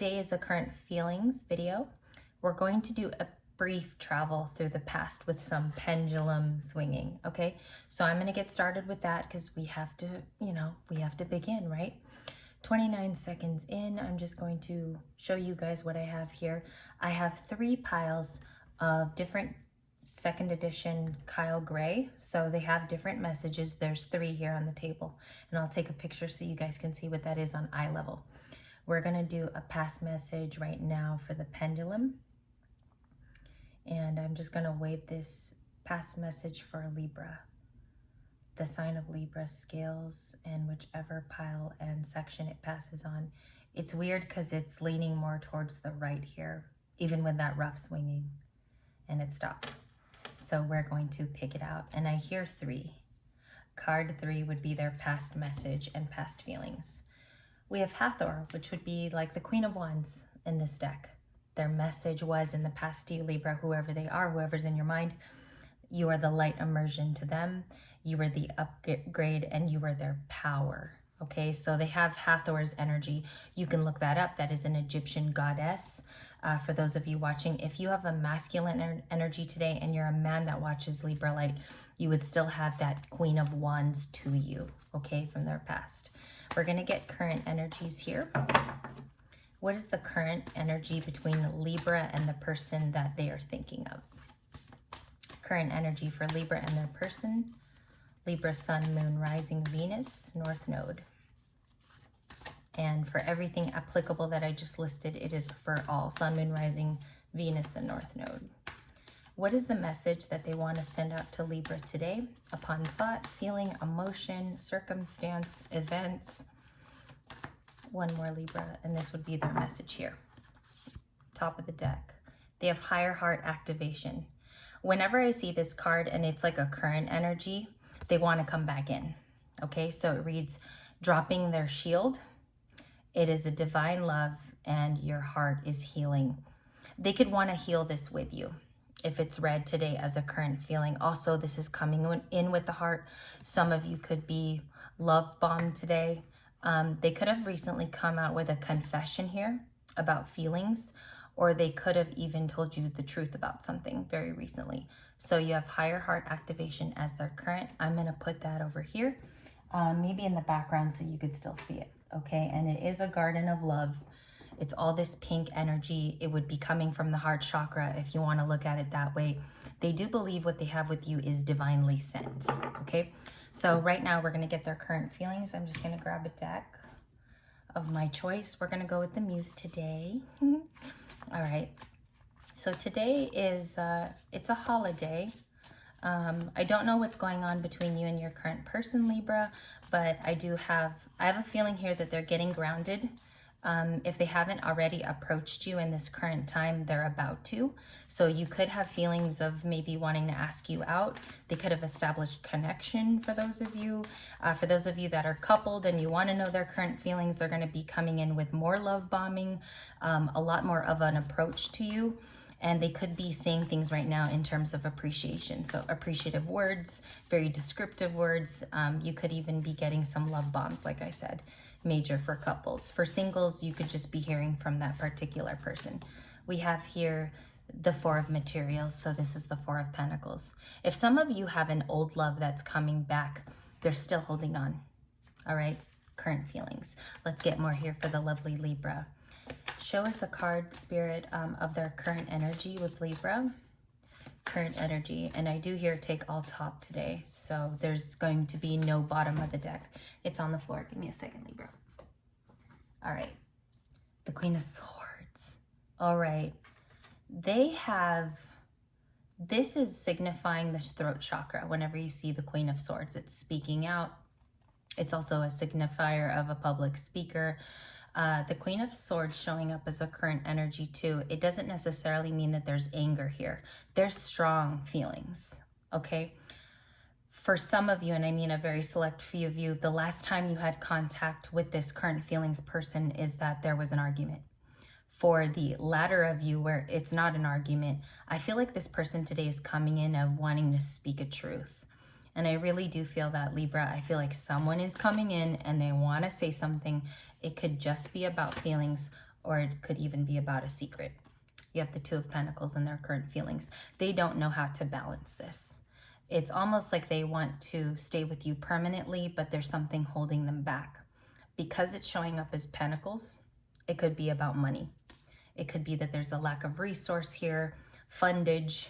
Today is a current feelings video. We're going to do a brief travel through the past with some pendulum swinging, okay? So I'm gonna get started with that because we have to, we have to begin, right? 29 seconds in, I'm just going to show you guys what I have here. I have 3 piles of different second edition Kyle Gray. So they have different messages. There's 3 here on the table. And I'll take a picture so you guys can see what that is on eye level. We're gonna do a past message right now for the pendulum. And I'm just gonna wave this past message for Libra. The sign of Libra scales and whichever pile and section it passes on. It's weird because it's leaning more towards the right here, even with that rough swinging, and it stopped. So we're going to pick it out. And I hear 3. Card 3 would be their past message and past feelings. We have Hathor, which would be like the Queen of Wands in this deck. Their message was in the past to you, Libra, whoever they are, whoever's in your mind, you are the light immersion to them. You were the upgrade and you were their power. Okay, so they have Hathor's energy. You can look that up. That is an Egyptian goddess. For those of you watching, if you have a masculine energy today and you're a man that watches Libra Light, you would still have that Queen of Wands to you, okay, from their past. We're gonna get current energies here. What is the current energy between Libra and the person that they are thinking of? Current energy for Libra and their person. Libra, Sun, Moon, Rising, Venus, North Node. And for everything applicable that I just listed, it is for all. Sun, Moon, Rising, Venus, and North Node. What is the message that they want to send out to Libra today? Upon thought, feeling, emotion, circumstance, events. One more Libra, and this would be their message here. Top of the deck. They have higher heart activation. Whenever I see this card and it's like a current energy, they want to come back in. Okay, so it reads, dropping their shield. It is a divine love and your heart is healing. They could want to heal this with you if it's read today as a current feeling. Also, this is coming in with the heart. Some of you could be love bombed today. They could have recently come out with a confession here about feelings, or they could have even told you the truth about something very recently. So you have higher heart activation as their current. I'm going to put that over here, maybe in the background so you could still see it. Okay, and it is a garden of love. It's all this pink energy. It would be coming from the heart chakra if you want to look at it that way. They do believe what they have with you is divinely sent. Okay, so right now we're going to get their current feelings. I'm just going to grab a deck of my choice. We're going to go with the Muse today. All right, so today is it's a holiday. I don't know what's going on between you and your current person, Libra, but I have a feeling here that they're getting grounded. If they haven't already approached you in this current time, they're about to. So you could have feelings of maybe wanting to ask you out. They could have established connection for those of you. For those of you that are coupled and you want to know their current feelings, they're going to be coming in with more love bombing, a lot more of an approach to you. And they could be saying things right now in terms of appreciation. So appreciative words, very descriptive words. You could even be getting some love bombs, like I said, major for couples. For singles, you could just be hearing from that particular person. We have here the 4 of materials. So this is the 4 of pentacles. If some of you have an old love that's coming back, they're still holding on. All right, current feelings. Let's get more here for the lovely Libra. Show us a card, Spirit, of their current energy with Libra. Current energy. And I do hear take all top today. So there's going to be no bottom of the deck. It's on the floor. Give me a second, Libra. All right. The Queen of Swords. All right. They have... This is signifying the throat chakra. Whenever you see the Queen of Swords, it's speaking out. It's also a signifier of a public speaker. The Queen of Swords showing up as a current energy too. It doesn't necessarily mean that there's anger here. There's strong feelings, okay? For some of you, and I mean a very select few of you, the last time you had contact with this current feelings person is that there was an argument. For the latter of you where it's not an argument, I feel like this person today is coming in of wanting to speak a truth. And I really do feel that, Libra. I feel like someone is coming in and they want to say something. It could just be about feelings, or it could even be about a secret. You have the Two of Pentacles and their current feelings. They don't know how to balance this. It's almost like they want to stay with you permanently, but there's something holding them back. Because it's showing up as Pentacles, it could be about money. It could be that there's a lack of resource here, fundage.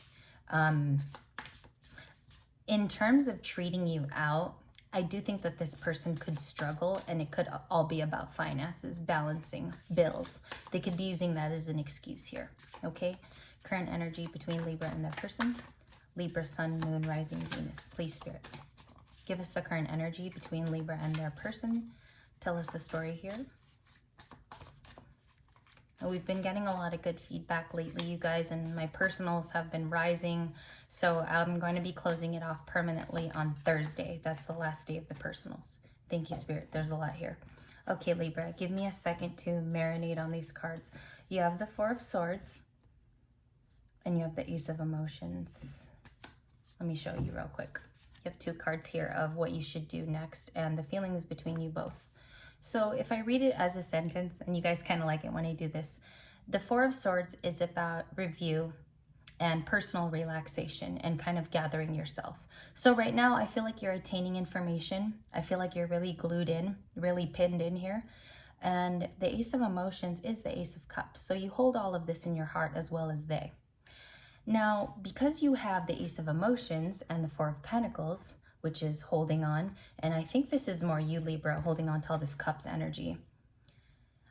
In terms of treating you out, I do think that this person could struggle, and it could all be about finances, balancing bills. They could be using that as an excuse here, okay? Current energy between Libra and their person. Libra, Sun, Moon, Rising, Venus. Please, Spirit, give us the current energy between Libra and their person. Tell us the story here. We've been getting a lot of good feedback lately, you guys, and my personals have been rising. So I'm going to be closing it off permanently on Thursday. That's the last day of the personals. Thank you, Spirit. There's a lot here. Okay, Libra, give me a second to marinate on these cards. You have the Four of Swords, and you have the Ace of Emotions. Let me show you real quick. You have two cards here of what you should do next and the feelings between you both. So if I read it as a sentence, and you guys kind of like it when I do this, the Four of Swords is about review and personal relaxation and kind of gathering yourself. So right now, I feel like you're attaining information. I feel like you're really glued in, really pinned in here. And the Ace of Emotions is the Ace of Cups. So you hold all of this in your heart as well as they. Now, because you have the Ace of Emotions and the Four of Pentacles, which is holding on, and I think this is more you, Libra, holding on to all this Cups energy.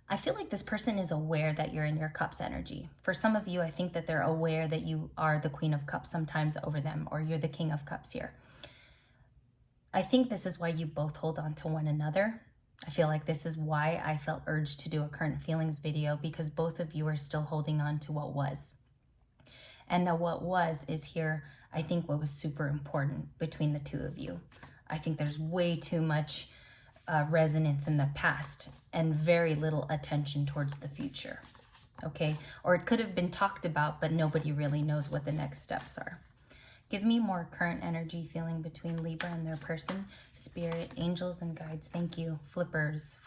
I feel like this person is aware that you're in your Cups energy. For some of you, I think that they're aware that you are the Queen of Cups sometimes over them, or you're the King of Cups here. I think this is why you both hold on to one another. I feel like this is why I felt urged to do a current feelings video, because both of you are still holding on to what was. And the what was is here, I think, what was super important between the two of you. I think there's way too much resonance in the past and very little attention towards the future, okay? Or it could have been talked about, but nobody really knows what the next steps are. Give me more current energy feeling between Libra and their person. Spirit, angels, and guides. Thank you. Flippers.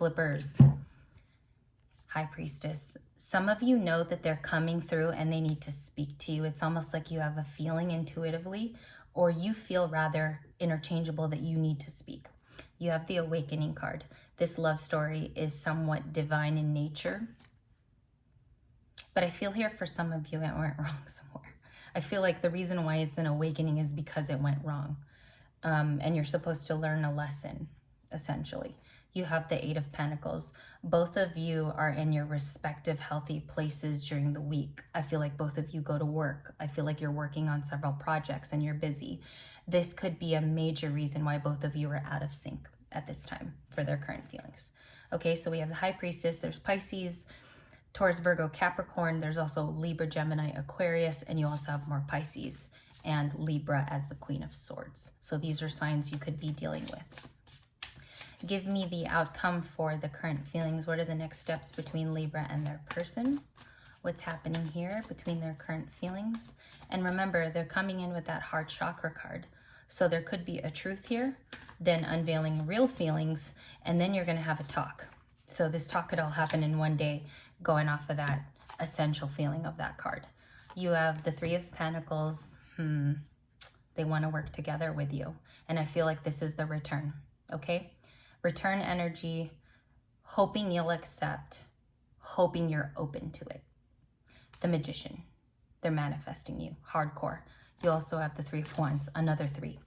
High Priestess. Some of you know that they're coming through and they need to speak to you. It's almost like you have a feeling intuitively, or you feel rather interchangeable that you need to speak. You have the Awakening card. This love story is somewhat divine in nature. But I feel here for some of you it went wrong somewhere. I feel like the reason why it's an awakening is because it went wrong. And you're supposed to learn a lesson, essentially. You have the Eight of Pentacles. Both of you are in your respective healthy places during the week. I feel like both of you go to work. I feel like you're working on several projects and you're busy. This could be a major reason why both of you are out of sync at this time for their current feelings. Okay, so we have the High Priestess. There's Pisces, Taurus, Virgo, Capricorn. There's also Libra, Gemini, Aquarius, and you also have more Pisces and Libra as the Queen of Swords. So these are signs you could be dealing with. Give me the outcome for the current feelings. What are the next steps between Libra and their person? What's happening here between their current feelings? And remember, they're coming in with that heart chakra card. So there could be a truth here, then unveiling real feelings, and then you're going to have a talk. So this talk could all happen in one day, going off of that essential feeling of that card. You have the Three of Pentacles. They want to work together with you. And I feel like this is the return, okay? Return energy, hoping you'll accept, hoping you're open to it. The Magician, they're manifesting you, hardcore. You also have the Three of Wands, another three.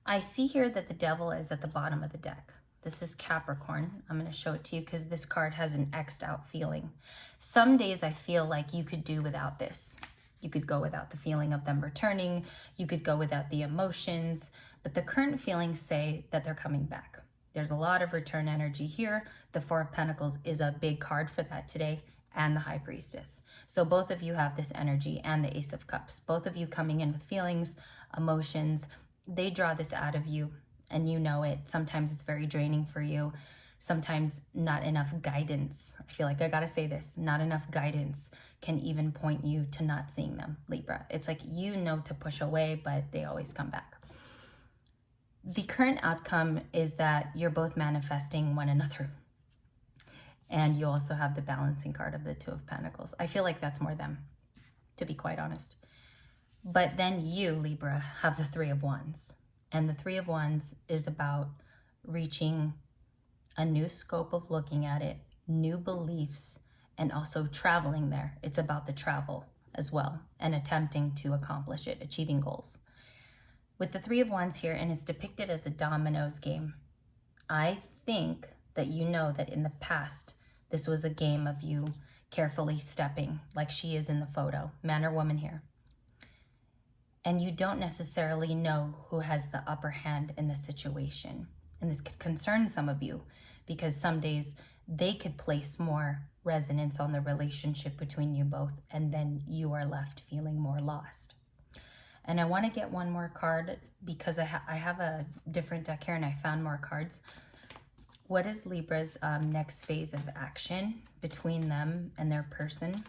I see here that the Devil is at the bottom of the deck. This is Capricorn. I'm going to show it to you because this card has an X'd out feeling. Some days I feel like you could do without this. You could go without the feeling of them returning. You could go without the emotions. But the current feelings say that they're coming back. There's a lot of return energy here. The Four of Pentacles is a big card for that today, and the High Priestess. So both of you have this energy, and the Ace of Cups. Both of you coming in with feelings, emotions. They draw this out of you, and you know it. Sometimes it's very draining for you. Sometimes not enough guidance. I feel like I gotta say this. Not enough guidance can even point you to not seeing them, Libra. It's like you know to push away, but they always come back. The current outcome is that you're both manifesting one another. And you also have the balancing card of the Two of Pentacles. I feel like that's more them, to be quite honest. But then you, Libra, have the Three of Wands. And the Three of Wands is about reaching a new scope of looking at it, new beliefs, and also traveling there. It's about the travel as well and attempting to accomplish it, achieving goals. With the Three of Wands here, and it's depicted as a dominoes game, I think that you know that in the past, this was a game of you carefully stepping, like she is in the photo, man or woman here. And you don't necessarily know who has the upper hand in the situation. And this could concern some of you because some days they could place more resonance on the relationship between you both, and then you are left feeling more lost. And I want to get one more card because I have a different deck here and I found more cards. What is Libra's next phase of action between them and their person?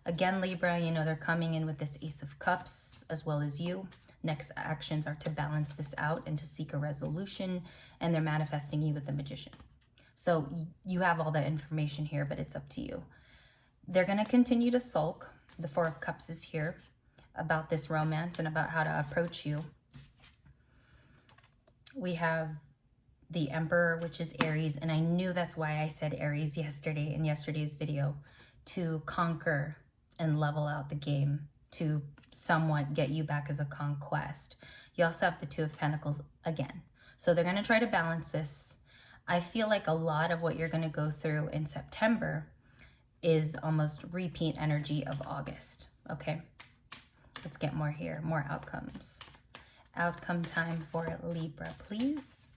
Again, Libra, you know, they're coming in with this Ace of Cups as well as you. Next actions are to balance this out and to seek a resolution, and they're manifesting you with the Magician. So you have all the information here, but it's up to you. They're going to continue to sulk. The Four of Cups is here about this romance and about how to approach you. We have the Emperor, which is Aries, and I knew that's why I said Aries yesterday in yesterday's video, to conquer and level out the game, to somewhat get you back as a conquest. You also have the Two of Pentacles again. So they're going to try to balance this. I feel like a lot of what you're going to go through in September is almost repeat energy of August. Okay, let's get more here, more outcomes. Outcome time for Libra, please.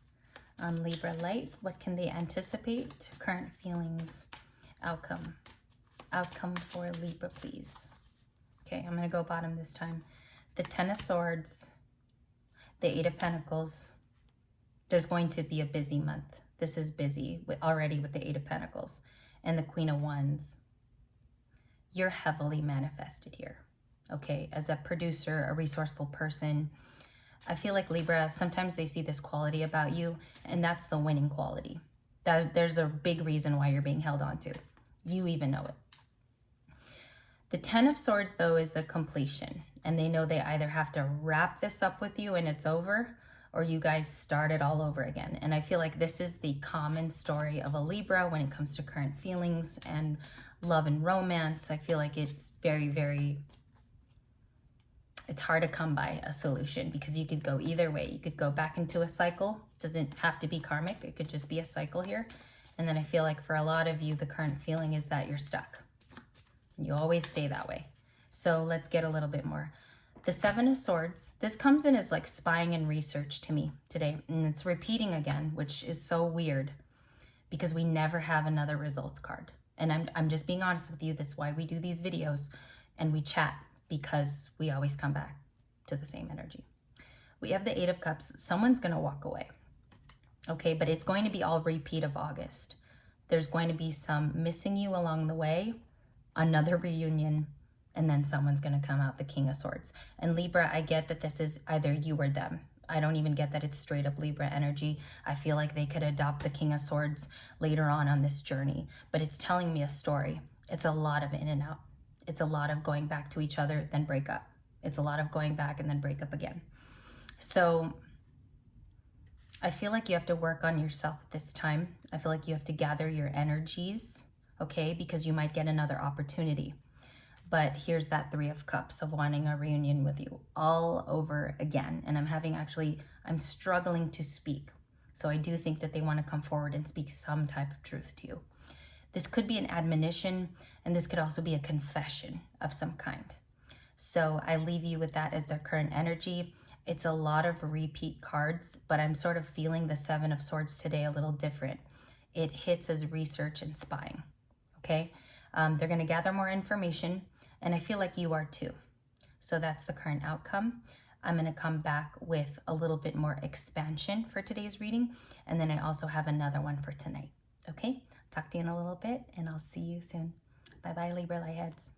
On Libra Light, what can they anticipate? Current feelings, outcome. Outcome for Libra, please. Okay, I'm going to go bottom this time. The Ten of Swords, the Eight of Pentacles. There's going to be a busy month. This is busy already with the Eight of Pentacles. And the Queen of Wands. You're heavily manifested here. Okay, as a producer, a resourceful person, I feel like Libra, sometimes they see this quality about you, and that's the winning quality. There's a big reason why you're being held on to. You even know it. The Ten of Swords, though, is a completion, and they know they either have to wrap this up with you and it's over, or you guys start it all over again. And I feel like this is the common story of a Libra when it comes to current feelings and love and romance. I feel like it's very, very, it's hard to come by a solution because you could go either way. You could go back into a cycle. It doesn't have to be karmic. It could just be a cycle here. And then I feel like for a lot of you, the current feeling is that you're stuck. You always stay that way. So let's get a little bit more. The Seven of Swords, this comes in as like spying and research to me today. And it's repeating again, which is so weird because we never have another results card. And I'm just being honest with you. That's why we do these videos and we chat, because we always come back to the same energy. We have the Eight of Cups. Someone's going to walk away. Okay, but it's going to be all repeat of August. There's going to be some missing you along the way, another reunion, and then someone's going to come out the King of Swords. And Libra, I get that this is either you or them. I don't even get that it's straight up Libra energy. I feel like they could adopt the King of Swords later on this journey, but it's telling me a story. It's a lot of in and out. It's a lot of going back to each other, then break up. It's a lot of going back and then break up again. So I feel like you have to work on yourself at this time. I feel like you have to gather your energies, okay? Because you might get another opportunity. But here's that Three of Cups of wanting a reunion with you all over again. And I'm struggling to speak. So I do think that they want to come forward and speak some type of truth to you. This could be an admonition, and this could also be a confession of some kind. So I leave you with that as their current energy. It's a lot of repeat cards, but I'm sort of feeling the Seven of Swords today a little different. It hits as research and spying, okay? They're going to gather more information, and I feel like you are too. So that's the current outcome. I'm going to come back with a little bit more expansion for today's reading, and then I also have another one for tonight, okay? Talk to you in a little bit, and I'll see you soon. Bye-bye, Libra Lightheads.